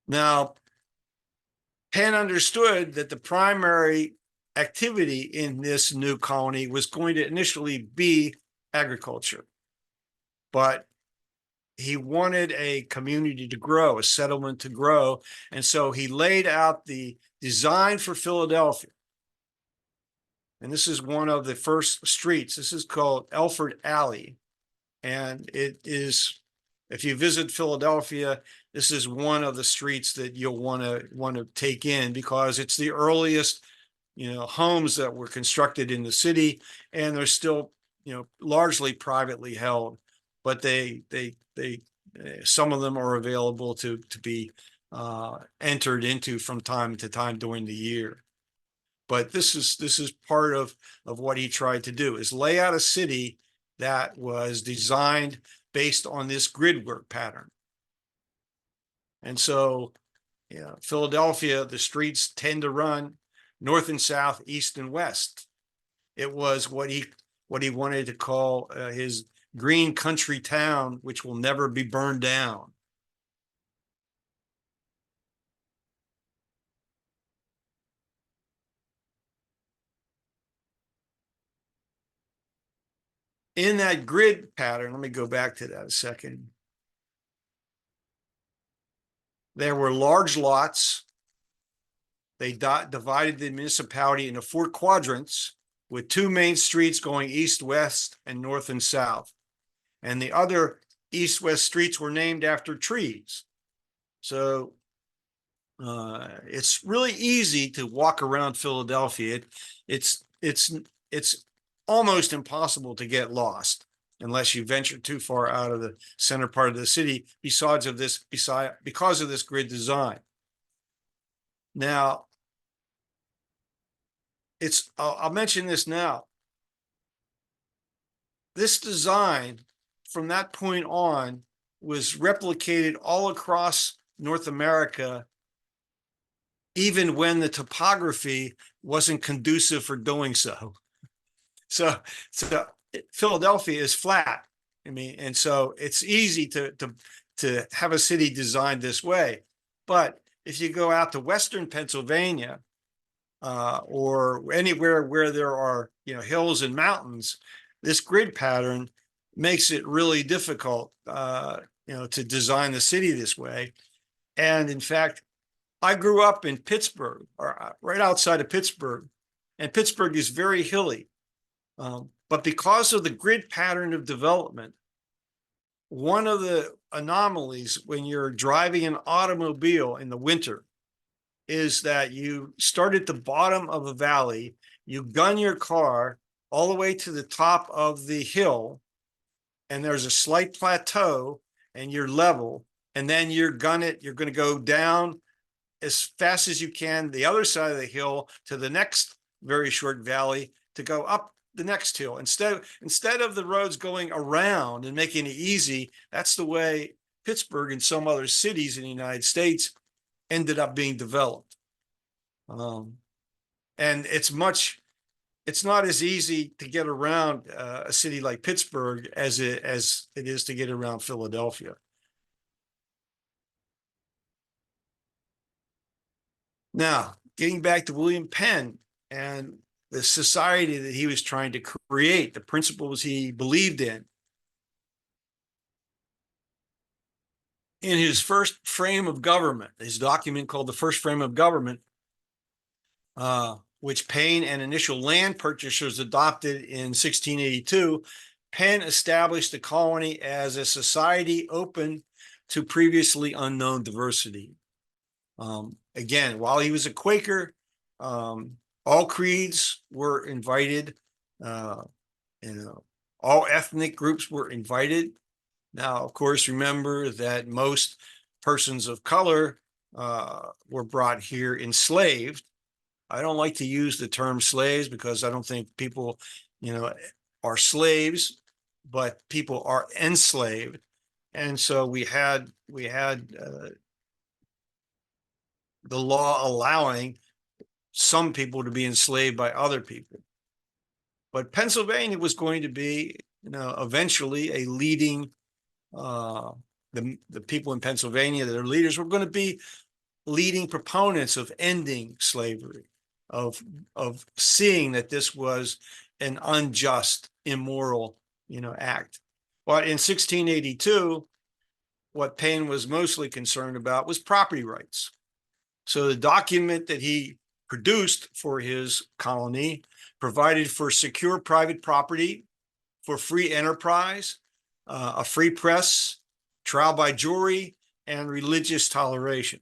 Now, Penn understood that the primary activity in this new colony was going to initially be agriculture, but he wanted a community to grow, a settlement to grow, and so he laid out the design for Philadelphia. And this is one of the first streets. This is called Elford Alley, and it is, if you visit Philadelphia, this is one of the streets that you'll want to take in, because it's the earliest, homes that were constructed in the city, and they're still, largely privately held, but they some of them are available to be entered into from time to time during the year. But this is part of what he tried to do, is lay out a city that was designed based on this grid work pattern. And so, Philadelphia, the streets tend to run north and south, east and west. It was what he wanted to call his green country town, which will never be burned down. In that grid pattern, let me go back to that a second. There were large lots. They divided the municipality into 4 quadrants with 2 main streets going east, west, and north and south. And the other east-west streets were named after trees. So it's really easy to walk around Philadelphia. It's almost impossible to get lost unless you venture too far out of the center part of the city, because of this grid design. Now, I'll mention this now. This design from that point on was replicated all across North America, even when the topography wasn't conducive for doing so. So Philadelphia is flat. I mean, and so it's easy to have a city designed this way. But if you go out to Western Pennsylvania, or anywhere where there are, hills and mountains, this grid pattern makes it really difficult, to design the city this way. And in fact, I grew up in Pittsburgh, or right outside of Pittsburgh, and Pittsburgh is very hilly. But because of the grid pattern of development, one of the anomalies when you're driving an automobile in the winter is that you start at the bottom of a valley, you gun your car all the way to the top of the hill, and there's a slight plateau, and you're level, and then you're going to go down as fast as you can the other side of the hill to the next very short valley to go up the next hill. Instead of the roads going around and making it easy, that's the way Pittsburgh and some other cities in the United States ended up being developed. And it's not as easy to get around a city like Pittsburgh as it is to get around Philadelphia. Now, getting back to William Penn and the society that he was trying to create, the principles he believed in. In his first frame of government, his document called the First Frame of Government, which Paine and initial land purchasers adopted in 1682, Penn established the colony as a society open to previously unknown diversity. Again, while he was a Quaker, all creeds were invited, all ethnic groups were invited. Now, of course, remember that most persons of color were brought here enslaved. I don't like to use the term slaves because I don't think people, are slaves, but people are enslaved. And so we had the law allowing some people to be enslaved by other people. But Pennsylvania was going to be, eventually a leading, the people in Pennsylvania, their leaders were going to be leading proponents of ending slavery, of seeing that this was an unjust, immoral, act. But in 1682, what Paine was mostly concerned about was property rights. So the document that he produced for his colony provided for secure private property, for free enterprise, a free press, trial by jury, and religious toleration.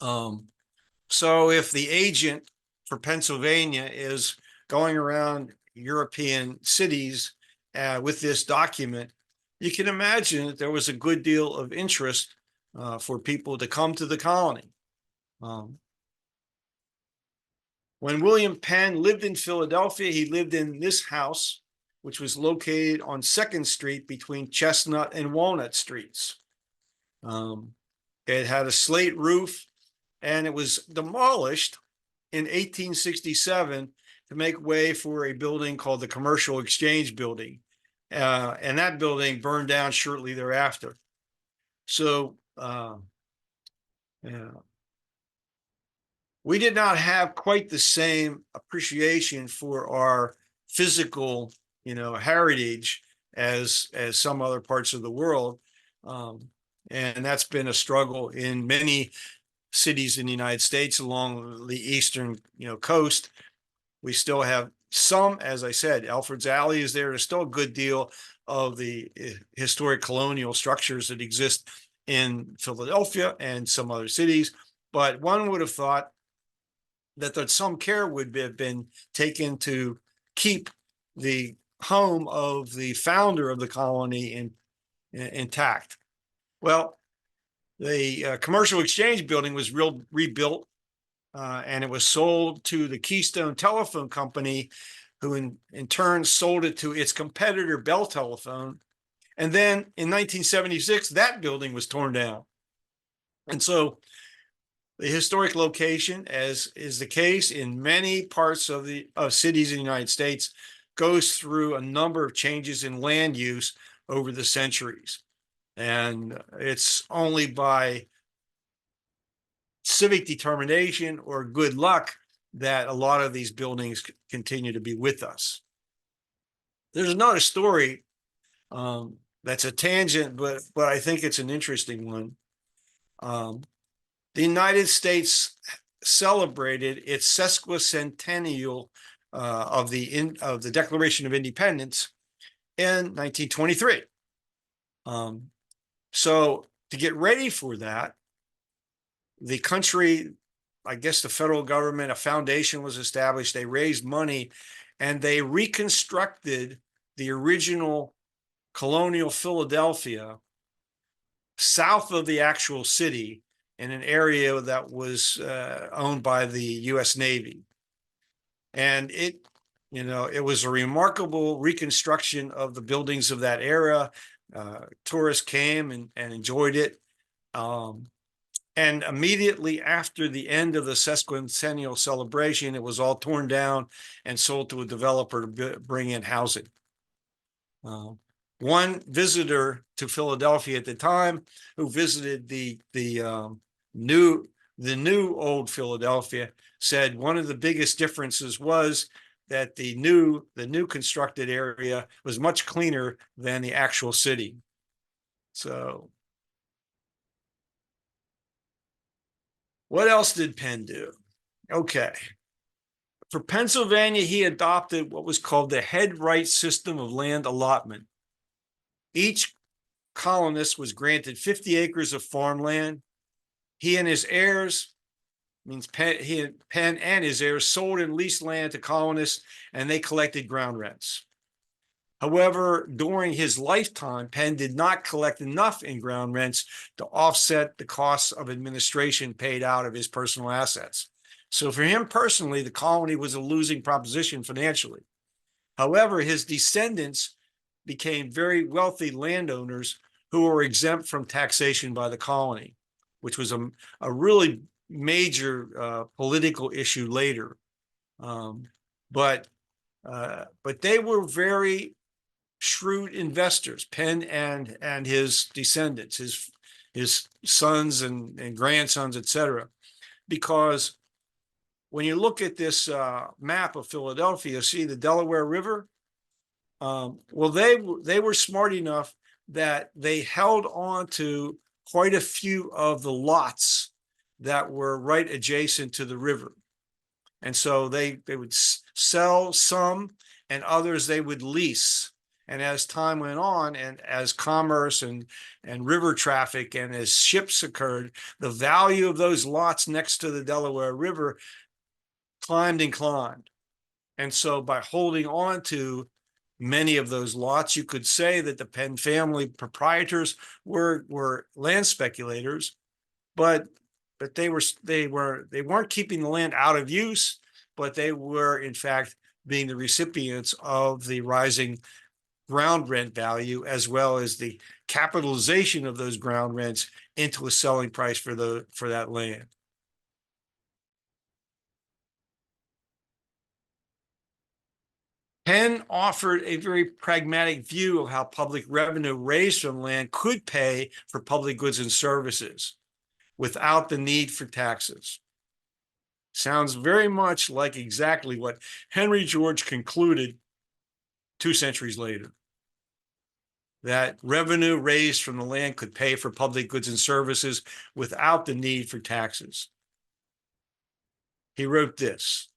So if the agent for Pennsylvania is going around European cities with this document, you can imagine that there was a good deal of interest for people to come to the colony. When William Penn lived in Philadelphia, he lived in this house, which was located on 2nd Street between Chestnut and Walnut Streets. It had a slate roof, and it was demolished in 1867 to make way for a building called the Commercial Exchange Building. And that building burned down shortly thereafter. So, we did not have quite the same appreciation for our physical, heritage as some other parts of the world. And that's been a struggle in many cities in the United States along the eastern, coast. We still have some, as I said, Alfred's Alley is there. There's still a good deal of the historic colonial structures that exist in Philadelphia and some other cities. But one would have thought that some care would have been taken to keep the home of the founder of the colony intact. Well, the Commercial Exchange Building was rebuilt, and it was sold to the Keystone Telephone Company, who in turn sold it to its competitor, Bell Telephone. And then in 1976, that building was torn down. And so the historic location, as is the case in many parts of cities in the United States, goes through a number of changes in land use over the centuries. And it's only by civic determination or good luck that a lot of these buildings continue to be with us. There's another story that's a tangent, but I think it's an interesting one. The United States celebrated its sesquicentennial of the Declaration of Independence in 1923. So to get ready for that, the country, I guess the federal government, a foundation was established. They raised money and they reconstructed the original colonial Philadelphia south of the actual city in an area that was owned by the U.S. Navy. And it was a remarkable reconstruction of the buildings of that era. Tourists came and enjoyed it. And immediately after the end of the sesquicentennial celebration, it was all torn down and sold to a developer to bring in housing. One visitor to Philadelphia at the time, who visited the new The new old Philadelphia said one of the biggest differences was that the new constructed area was much cleaner than the actual city. So what else did Penn do? Okay. For Pennsylvania, he adopted what was called the head right system of land allotment. Each colonist was granted 50 acres of farmland. He and his heirs, means Penn and his heirs, sold and leased land to colonists, and they collected ground rents. However, during his lifetime, Penn did not collect enough in ground rents to offset the costs of administration paid out of his personal assets. So for him personally, the colony was a losing proposition financially. However, his descendants became very wealthy landowners who were exempt from taxation by the colony, which was a really major political issue later. But they were very shrewd investors, Penn and his descendants, his sons and grandsons, etc. Because when you look at this map of Philadelphia, see the Delaware River. Well, they were smart enough that they held on to quite a few of the lots that were right adjacent to the river. And so they would sell some, and others they would lease. And as time went on, and as commerce and river traffic and as ships occurred, the value of those lots next to the Delaware River climbed and climbed. And so by holding on to many of those lots, you could say that the Penn family proprietors were land speculators, but they weren't keeping the land out of use, but they were in fact being the recipients of the rising ground rent value, as well as the capitalization of those ground rents into a selling price for that land. Penn offered a very pragmatic view of how public revenue raised from land could pay for public goods and services without the need for taxes. Sounds very much like exactly what Henry George concluded 2 centuries later, that revenue raised from the land could pay for public goods and services without the need for taxes. He wrote this: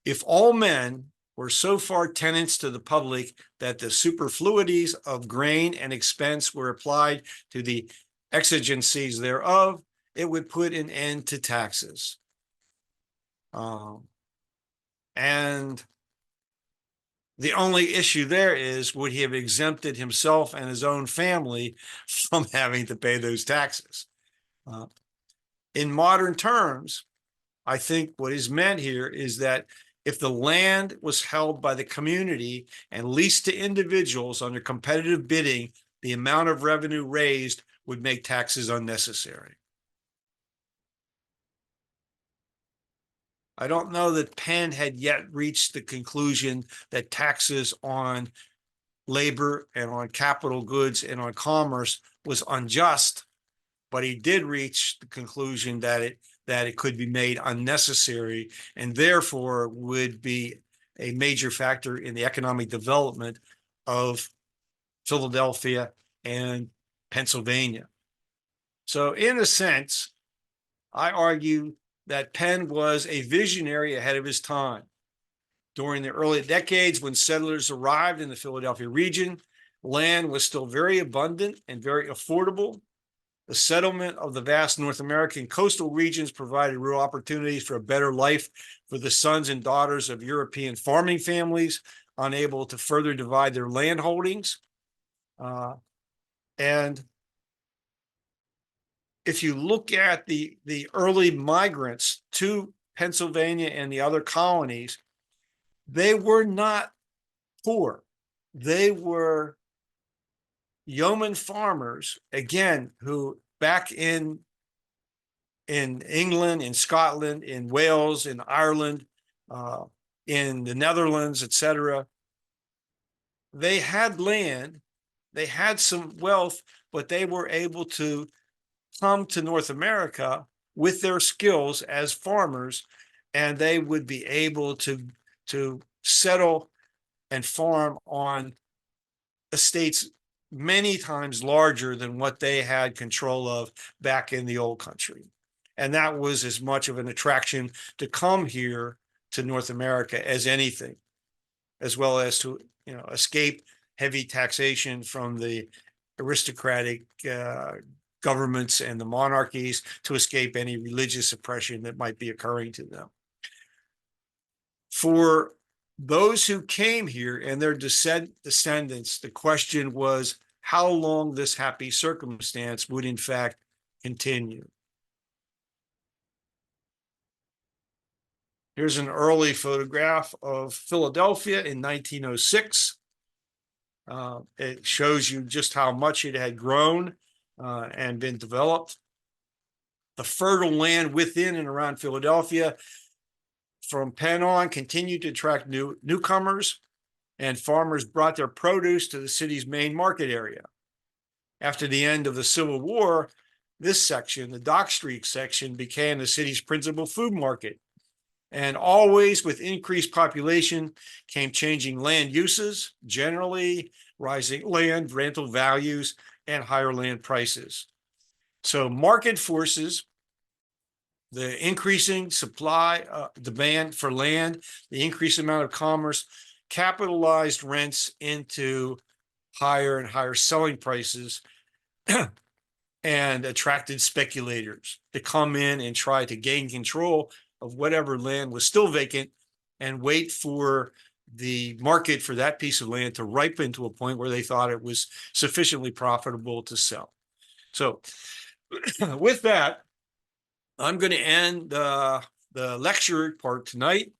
if all men were so far tenants to the public that the superfluities of grain and expense were applied to the exigencies thereof, it would put an end to taxes. And the only issue there is, would he have exempted himself and his own family from having to pay those taxes? In modern terms, I think what is meant here is that if the land was held by the community and leased to individuals under competitive bidding, the amount of revenue raised would make taxes unnecessary. I don't know that Penn had yet reached the conclusion that taxes on labor and on capital goods and on commerce was unjust, but he did reach the conclusion that it could be made unnecessary and therefore would be a major factor in the economic development of Philadelphia and Pennsylvania. So in a sense, I argue that Penn was a visionary ahead of his time. During the early decades when settlers arrived in the Philadelphia region, land was still very abundant and very affordable. The settlement of the vast North American coastal regions provided real opportunities for a better life for the sons and daughters of European farming families, unable to further divide their land holdings. And if you look at the early migrants to Pennsylvania and the other colonies, they were not poor. They were yeoman farmers, again, who back in England, in Scotland, in Wales, in Ireland, in the Netherlands, etc., they had land, they had some wealth, but they were able to come to North America with their skills as farmers, and they would be able to settle and farm on estates many times larger than what they had control of back in the old country. And that was as much of an attraction to come here to North America as anything, as well as to, escape heavy taxation from the aristocratic governments and the monarchies, to escape any religious oppression that might be occurring to them. For those who came here and their descendants, the question was how long this happy circumstance would in fact continue. Here's an early photograph of Philadelphia in 1906. It shows you just how much it had grown and been developed. The fertile land within and around Philadelphia from Penn on continued to attract newcomers, and farmers brought their produce to the city's main market area. After the end of the Civil War, this section, the Dock Street section, became the city's principal food market. And always with increased population came changing land uses, generally rising land rental values and higher land prices. So market forces, the increasing supply, demand for land, the increased amount of commerce, capitalized rents into higher and higher selling prices and attracted speculators to come in and try to gain control of whatever land was still vacant and wait for the market for that piece of land to ripen to a point where they thought it was sufficiently profitable to sell. So with that, I'm going to end the lecture part tonight.